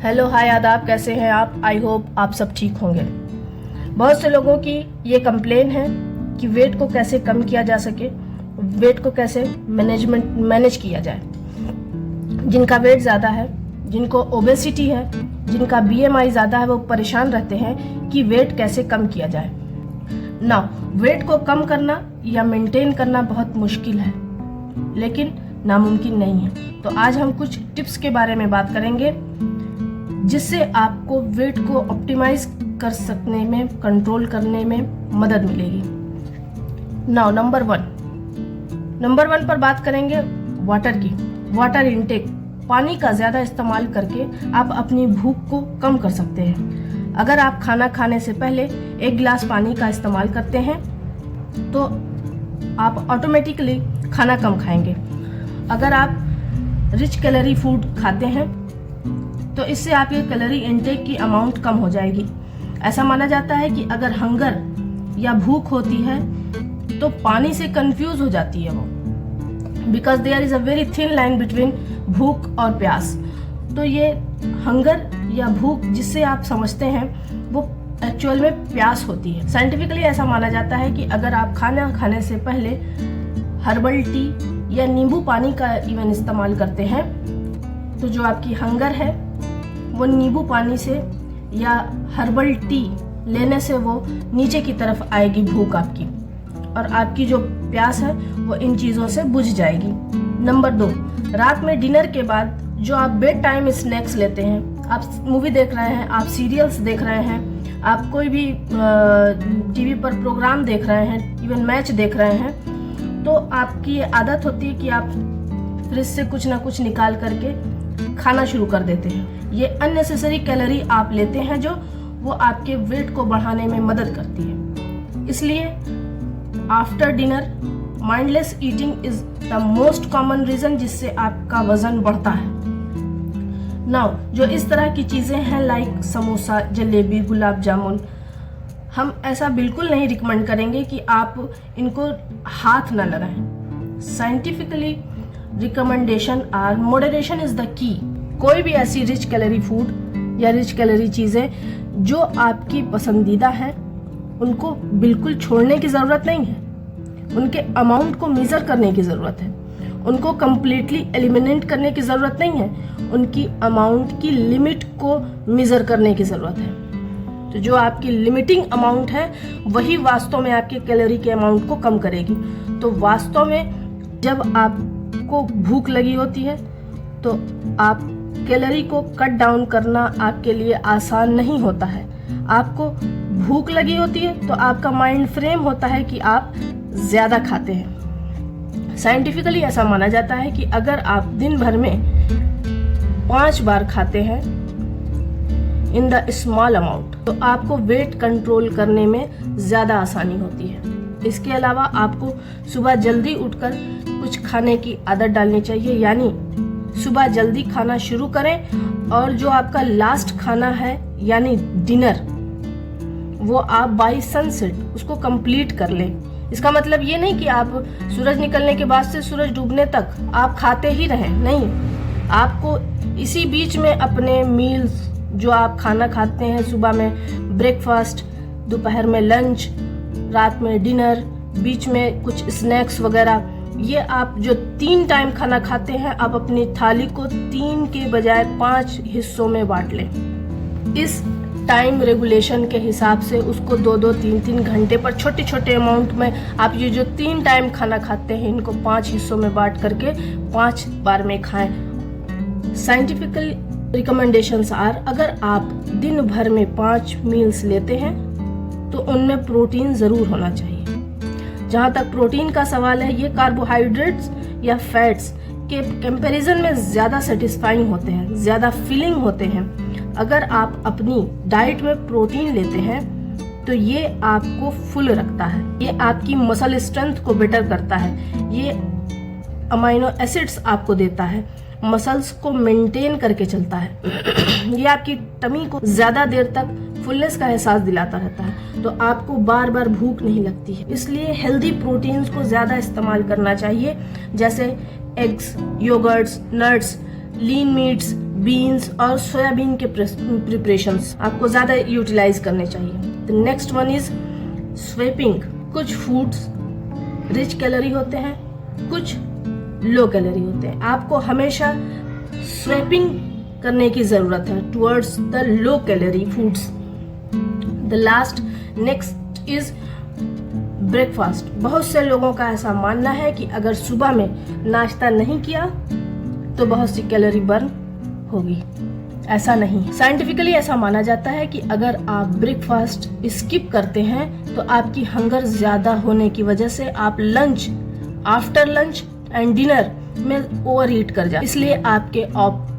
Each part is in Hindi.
हेलो हाय आदाब, कैसे हैं आप? आई होप आप सब ठीक होंगे। बहुत से लोगों की ये कंप्लेन है कि वेट को कैसे कम किया जा सके, वेट को कैसे मैनेज किया जाए। जिनका वेट ज़्यादा है, जिनको ओबेसिटी है, जिनका बीएमआई ज़्यादा है, वो परेशान रहते हैं कि वेट कैसे कम किया जाए। वेट को कम करना या मेंटेन करना बहुत मुश्किल है, लेकिन नामुमकिन नहीं है। तो आज हम कुछ टिप्स के बारे में बात करेंगे जिससे आपको वेट को ऑप्टिमाइज कर सकने में, कंट्रोल करने में मदद मिलेगी। नंबर वन पर बात करेंगे वाटर की। वाटर इनटेक, पानी का ज़्यादा इस्तेमाल करके आप अपनी भूख को कम कर सकते हैं। अगर आप खाना खाने से पहले 1 गिलास पानी का इस्तेमाल करते हैं तो आप ऑटोमेटिकली खाना कम खाएंगे। अगर आप रिच कैलोरी फूड खाते हैं तो इससे आपके कैलोरी इनटेक की अमाउंट कम हो जाएगी। ऐसा माना जाता है कि अगर हंगर या भूख होती है तो पानी से कंफ्यूज हो जाती है वो, because there is a very thin line between भूख और प्यास। तो ये हंगर या भूख जिससे आप समझते हैं वो एक्चुअल में प्यास होती है। साइंटिफिकली ऐसा माना जाता है कि अगर आप खाना खाने से पहले हर्बल टी या नींबू पानी का इवन इस्तेमाल करते हैं तो जो आपकी हंगर है वो नींबू पानी से या हर्बल टी लेने से वो नीचे की तरफ आएगी भूख आपकी, और आपकी जो प्यास है वो इन चीज़ों से बुझ जाएगी। नंबर 2, रात में डिनर के बाद जो आप बेड टाइम स्नैक्स लेते हैं, आप मूवी देख रहे हैं, आप सीरियल्स देख रहे हैं, आप कोई भी टीवी पर प्रोग्राम देख रहे हैं, इवन मैच देख रहे हैं, तो आपकी आदत होती है कि आप फ्रिज से कुछ ना कुछ निकाल करके खाना शुरू कर देते हैं। ये अननेसेसरी कैलोरी आप लेते हैं जो वो आपके वेट को बढ़ाने में मदद करती है। इसलिए after dinner mindless eating is the most common reason जिससे आपका वजन बढ़ता है। जो इस तरह की चीजें हैं लाइक समोसा, जलेबी, गुलाब जामुन, हम ऐसा बिल्कुल नहीं रिकमेंड करेंगे कि आप इनको हाथ न लगाएं। Scientifically recommendation are moderation is the key. कोई भी ऐसी रिच कैलोरी फूड या रिच कैलोरी चीजें जो आपकी पसंदीदा है उनको बिल्कुल छोड़ने की जरूरत नहीं है। उनके अमाउंट को मेजर करने की जरूरत है, उनको कंप्लीटली एलिमिनेट करने की जरूरत नहीं है, उनकी अमाउंट की लिमिट को मेजर करने की जरूरत है। तो जो आपकी लिमिटिंग अमाउंट है वही वास्तव में आपके कैलोरी के अमाउंट को कम करेगी। तो वास्तव में जब आपको भूख लगी होती है तो आप कैलोरी को कट डाउन करना आपके लिए आसान नहीं होता है। आपको भूख लगी होती है तो आपका माइंड फ्रेम होता है कि आप ज्यादा खाते हैं। साइंटिफिकली ऐसा माना जाता है कि अगर आप दिन भर में 5 बार खाते हैं इन द स्मॉल अमाउंट तो आपको वेट कंट्रोल करने में ज्यादा आसानी होती है। इसके अलावा आपको सुबह जल्दी उठकर कुछ खाने की आदत डालनी चाहिए, यानी सुबह जल्दी खाना शुरू करें और जो आपका लास्ट खाना है यानी डिनर वो आप बाय सनसेट उसको कंप्लीट कर लें। इसका मतलब ये नहीं कि आप सूरज निकलने के बाद से सूरज डूबने तक आप खाते ही रहें, नहीं। आपको इसी बीच में अपने मील्स जो आप खाना खाते हैं, सुबह में ब्रेकफास्ट, दोपहर में लंच, रात में डिनर, बीच में कुछ स्नैक्स वगैरह, ये आप जो 3 टाइम खाना खाते हैं आप अपनी थाली को 3 के बजाय 5 हिस्सों में बांट लें। इस टाइम रेगुलेशन के हिसाब से उसको 2-2, 3-3 घंटे पर छोटे छोटे अमाउंट में आप ये जो 3 टाइम खाना खाते हैं इनको 5 हिस्सों में बांट करके 5 बार में खाएं। साइंटिफिकल रिकमेंडेशंस आर, अगर आप दिन भर में 5 मील्स लेते हैं तो उनमें प्रोटीन जरूर होना चाहिए। जहाँ तक प्रोटीन का सवाल है, ये कार्बोहाइड्रेट्स या फैट्स के कंपैरिजन में ज़्यादा सेटिस्फाइंग होते हैं, ज़्यादा फिलिंग होते हैं। अगर आप अपनी डाइट में प्रोटीन लेते हैं तो ये आपको फुल रखता है, ये आपकी मसल स्ट्रेंथ को बेटर करता है, ये अमाइनो एसिड्स आपको देता है, मसल्स को मेंटेन करके चलता है। ये आपकी टमी को ज़्यादा देर तक फुलनेस का एहसास दिलाता रहता है, तो आपको बार बार भूख नहीं लगती है। इसलिए हेल्दी प्रोटीन्स को ज़्यादा इस्तेमाल करना चाहिए, जैसे एग्स, योगर्ट्स, नट्स, लीन मीट्स, बीन्स और सोयाबीन के प्रिपरेशंस आपको ज्यादा यूटिलाइज करने चाहिए। The next one is swapping. कुछ फूड्स रिच कैलोरी होते हैं, कुछ लो कैलोरी होते हैं। आपको हमेशा स्वेपिंग करने की जरूरत है towards the low calorie foods. The last next is breakfast. बहुत से लोगों का ऐसा मानना है कि अगर सुबह में नाश्ता नहीं किया तो बहुत सी कैलोरी बर्न होगी। ऐसा नहीं, साइंटिफिकली ऐसा माना जाता है कि अगर आप ब्रेकफास्ट स्किप करते हैं तो आपकी हंगर ज्यादा होने की वजह से आप lunch, after lunch and dinner में ओवर ईट कर जाए। इसलिए आपके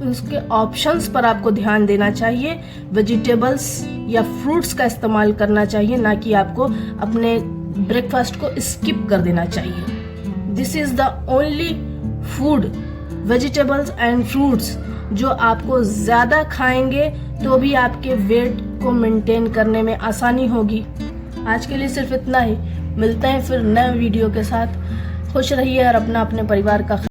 उसके ऑप्शंस पर आपको ध्यान देना चाहिए। वेजिटेबल्स या फ्रूट्स का इस्तेमाल करना चाहिए, ना कि आपको अपने ब्रेकफास्ट को स्किप कर देना चाहिए। This is the only food, vegetables and fruits, जो आपको ज्यादा खाएंगे तो भी आपके वेट को मेंटेन करने में आसानी होगी। आज के लिए सिर्फ इतना ही। मिलते हैं फिर नए वीडियो के साथ। खुश रहिए और अपने परिवार का